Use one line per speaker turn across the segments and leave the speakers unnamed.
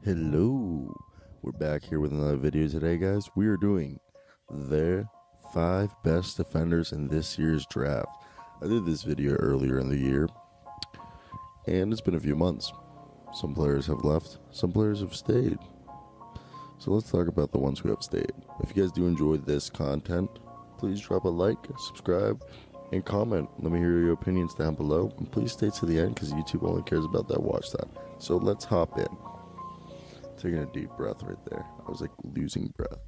Hello, we're back here with another video today, guys. We are doing the 5 best defenders in this year's draft. I did this video earlier in the year, and it's been a few months. Some players have left, some players have stayed. So let's talk about the ones who have stayed. If you guys do enjoy this content, please drop a like, subscribe, and comment. Let me hear your opinions down below. And please stay to the end because YouTube only cares about that watch time. So let's hop in. Taking a deep breath right there. I was like losing breath.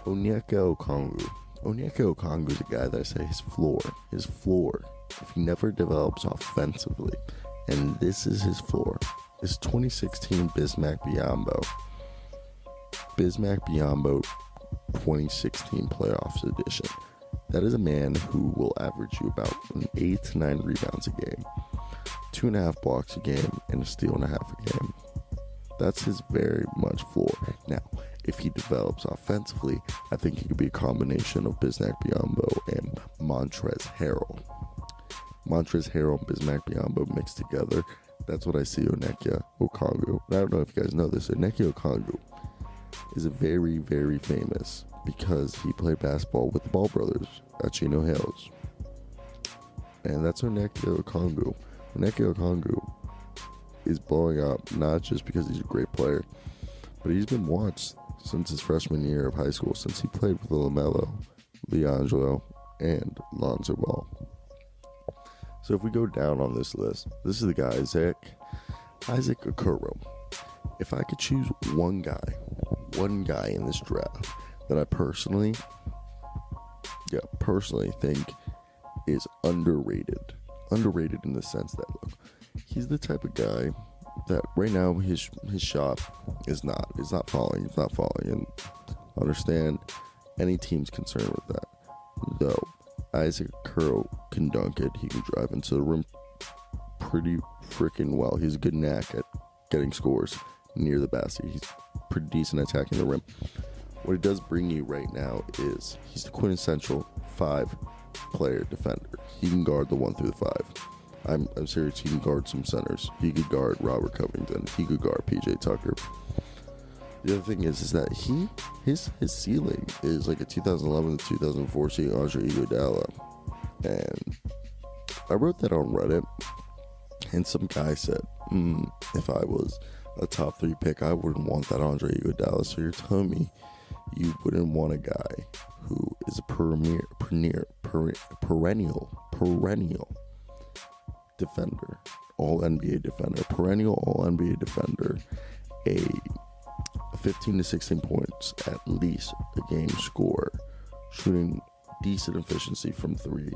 Onyeka Okoro. Onyeka Okoro is a guy that I say his floor, if he never develops offensively, and this is his floor, is 2016 Bismack Biyombo. Bismack Biyombo 2016 playoffs edition. That is a man who will average you about 8 to 9 rebounds a game, 2.5 blocks a game, and a steal and a half a game. That's his very much floor. Now, if he develops offensively, I think he could be a combination of Bismack Biyombo and Montrezl Harrell. Montrezl Harrell and Bismack Biyombo mixed together. That's what I see Onyeka Okoro. I don't know if you guys know this. Onyeka Okoro is a very, very famous because he played basketball with the Ball brothers at Chino Hills. And that's Onyeka Okoro. Onyeka Okoro is blowing up not just because he's a great player, but he's been watched since his freshman year of high school, since he played with LaMelo, LiAngelo, and Lonzo Ball. So if we go down on this list, this is the guy, Isaac Okoro. If I could choose one guy in this draft that I personally think is underrated in the sense that, look, he's the type of guy that right now his shot is not falling, and I understand any team's concerned with that. Though Isaac Okoro can dunk it, he can drive into the rim pretty freaking well. He's a good knack at getting scores near the basket. He's pretty decent at attacking the rim. What he does bring you right now is he's the quintessential 5-player defender. He can guard the 1 through the 5. I'm serious. He can guard some centers. He could guard Robert Covington. He could guard PJ Tucker. The other thing is that his ceiling is like a 2011 to 2014 Andre Iguodala, and I wrote that on Reddit, and some guy said, if I was a top 3 pick, I wouldn't want that Andre Iguodala. So you're telling me you wouldn't want a guy who is a perennial defender, all NBA defender, perennial all NBA defender, a 15 to 16 points at least a game score, shooting decent efficiency from 3,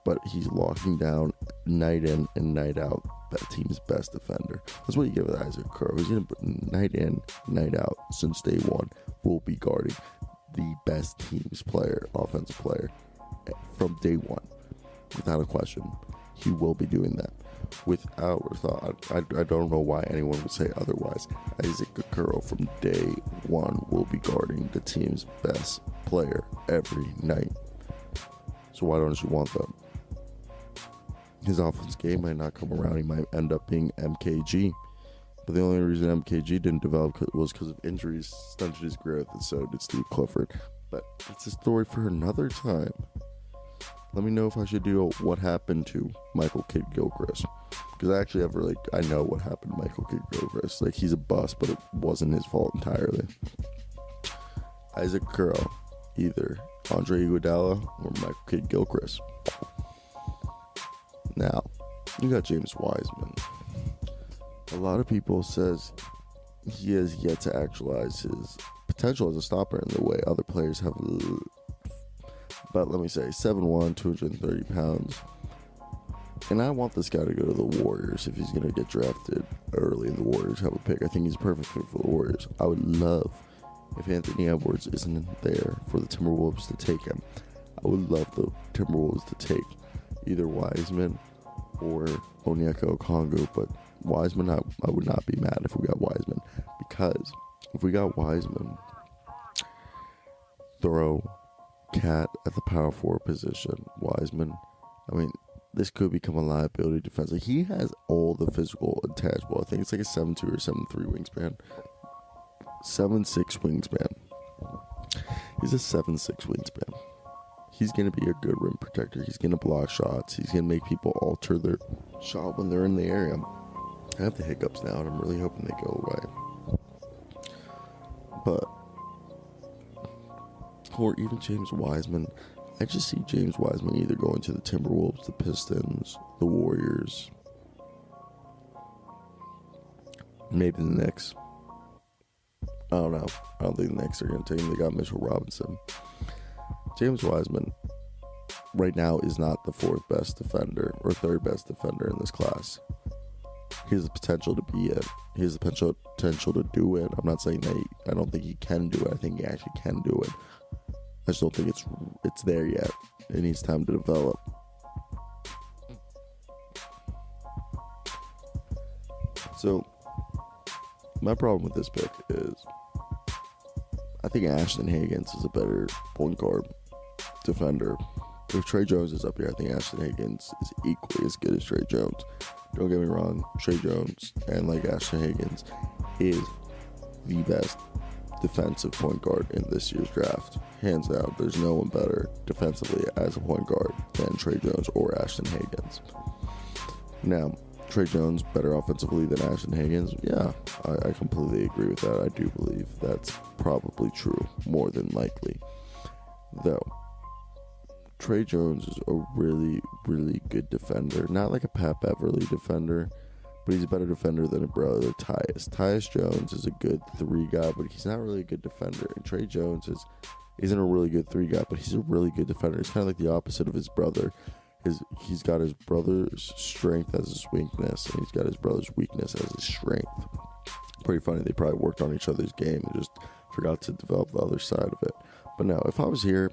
but he's locking down night in and night out that team's best defender. That's what you get with Isaac Okoro. He's going to night in, night out since day one will be guarding the best team's player, offensive player, from day one, without a question. He will be doing that without a thought. I don't know why anyone would say otherwise. Isaac Okoro from day one will be guarding the team's best player every night. So why don't you want that? His offense game might not come around. He might end up being MKG. But the only reason MKG didn't develop was because of injuries, stunted his growth, and so did Steve Clifford. But it's a story for another time. Let me know if I should do what happened to Michael Kidd-Gilchrist, because I actually I know what happened to Michael Kidd-Gilchrist. Like, he's a bust, but it wasn't his fault entirely. Isaac Okoro, either Andre Iguodala or Michael Kidd-Gilchrist. Now, you got James Wiseman. A lot of people says he has yet to actualize his potential as a stopper in the way other players have. But let me say, 7'1", 230 pounds. And I want this guy to go to the Warriors if he's going to get drafted early and the Warriors have a pick. I think he's a perfect fit for the Warriors. I would love if Anthony Edwards isn't there for the Timberwolves to take him. I would love the Timberwolves to take either Wiseman or Onyeka Okoro. But Wiseman, I would not be mad if we got Wiseman. Because if we got Wiseman, throw Cat at the power forward position, Wiseman, I mean, this could become a liability defense. Like, he has all the physical and tangible. I think it's like a 7'2" or 7'3" wingspan. 7'6" wingspan. He's a 7'6" wingspan. He's going to be a good rim protector. He's going to block shots. He's going to make people alter their shot when they're in the area. I have the hiccups now, and I'm really hoping they go away. But, or even James Wiseman. I just see James Wiseman either going to the Timberwolves, the Pistons, the Warriors, maybe the Knicks. I don't know. I don't think the Knicks are going to take him. They got Mitchell Robinson. James Wiseman right now is not the fourth best defender or third best defender in this class. He has the potential to be it. He has the potential to do it. I'm not saying that I don't think he can do it. I think he actually can do it. I just don't think it's there yet. It needs time to develop. So my problem with this pick is I think Ashton Higgins is a better point guard defender. If Trey Jones is up here, I think Ashton Higgins is equally as good as Trey Jones. Don't get me wrong, Trey Jones and like Ashton Higgins is the best defensive point guard in this year's draft. Hands down, there's no one better defensively as a point guard than Trey Jones or Ashton Higgins. Now, Trey Jones better offensively than Ashton Higgins? Yeah, I completely agree with that. I do believe that's probably true, more than likely. Though, Trey Jones is a really, really good defender. Not like a Pat Beverly defender, but he's a better defender than a brother, Tyus. Tyus Jones is a good 3 guy, but he's not really a good defender. And Trey Jones isn't a really good 3 guy, but he's a really good defender. He's kind of like the opposite of his brother. He's got his brother's strength as his weakness, and he's got his brother's weakness as his strength. Pretty funny. They probably worked on each other's game and just forgot to develop the other side of it. But no, if I was here,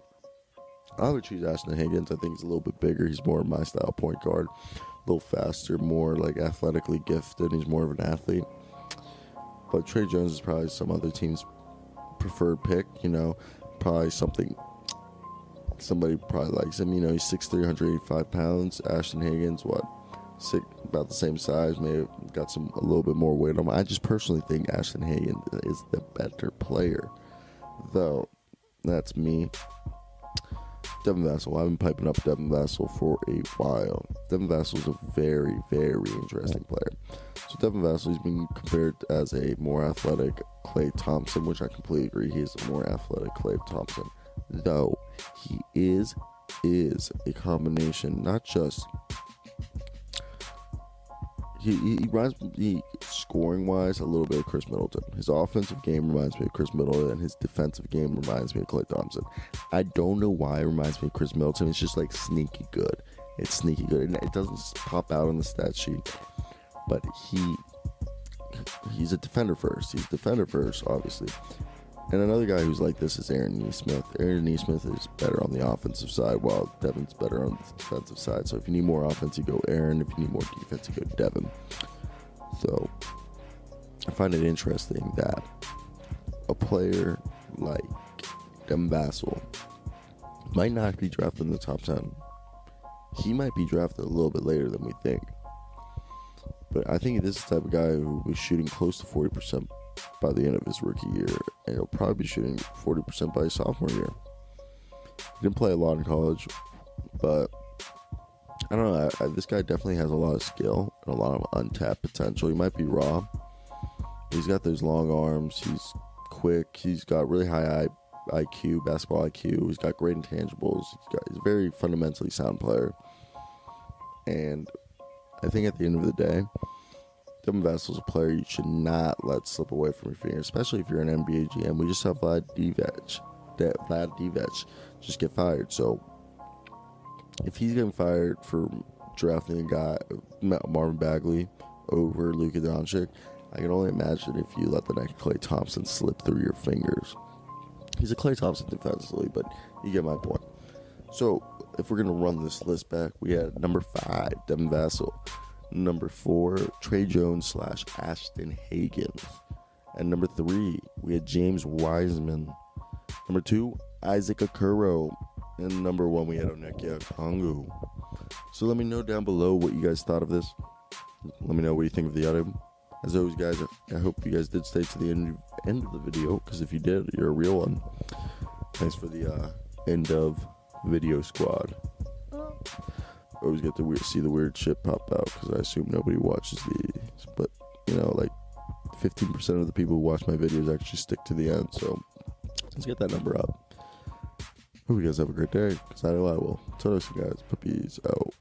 I would choose Ashton Higgins. I think he's a little bit bigger. He's more of my style point guard. A little faster, more like athletically gifted. He's more of an athlete. But Trey Jones is probably some other team's preferred pick, probably somebody probably likes him. He's 6'3", 185 pounds. Ashton Higgins, about the same size, maybe got a little bit more weight on him. I just personally think Ashton Higgins is the better player, though. That's me. Devon Vassell. I've been piping up Devon Vassell for a while. Devon Vassell is a very, very interesting player. So Devon Vassell, he's been compared as a more athletic Klay Thompson, which I completely agree. He is a more athletic Klay Thompson, though he is a combination, not just he reminds me, scoring wise, a little bit of Chris Middleton. His offensive game reminds me of Chris Middleton, and his defensive game reminds me of Klay Thompson. I don't know why it reminds me of Chris Middleton. It's just like sneaky good. It's sneaky good, and it doesn't pop out on the stat sheet. But he's a defender first. He's defender first, obviously. And another guy who's like this is Aaron Nesmith. Aaron Nesmith is better on the offensive side, while Devon's better on the defensive side. So if you need more offense, you go Aaron. If you need more defense, you go Devon. So I find it interesting that a player like Devon Vassell might not be drafted in the top 10. He might be drafted a little bit later than we think. But I think this is the type of guy who was shooting close to 40% by the end of his rookie year, and he'll probably be shooting 40% by his sophomore year. He didn't play a lot in college, but I don't know. This guy definitely has a lot of skill and a lot of untapped potential. He might be raw. He's got those long arms. He's quick. He's got really high IQ, basketball IQ. He's got great intangibles. He's a very fundamentally sound player. And I think at the end of the day, Devon Vassell's a player you should not let slip away from your fingers, especially if you're an NBA GM. We just have Vlad Divac just get fired. So if he's getting fired for drafting a guy, Marvin Bagley, over Luka Doncic, I can only imagine if you let the next Klay Thompson slip through your fingers. He's a Klay Thompson defensively, but you get my point. So if we're going to run this list back, we had number 5, Devon Vassell. Number 4, Trey Jones / Ashton Higgins. And number 3, we had James Wiseman. Number 2, Isaac Okoro. And number 1, we had Onyeka Okongwu. So let me know down below what you guys thought of this. Let me know what you think of the item. As always, guys, I hope you guys did stay to the end of the video, because if you did, you're a real one. Thanks for the end of video squad. I always get to see the weird shit pop out, because I assume nobody watches these, but you know, like 15% of the people who watch my videos actually stick to the end, so let's get that number up. Hope you guys have a great day, because I know I will. Tell us, you guys. Puppies out.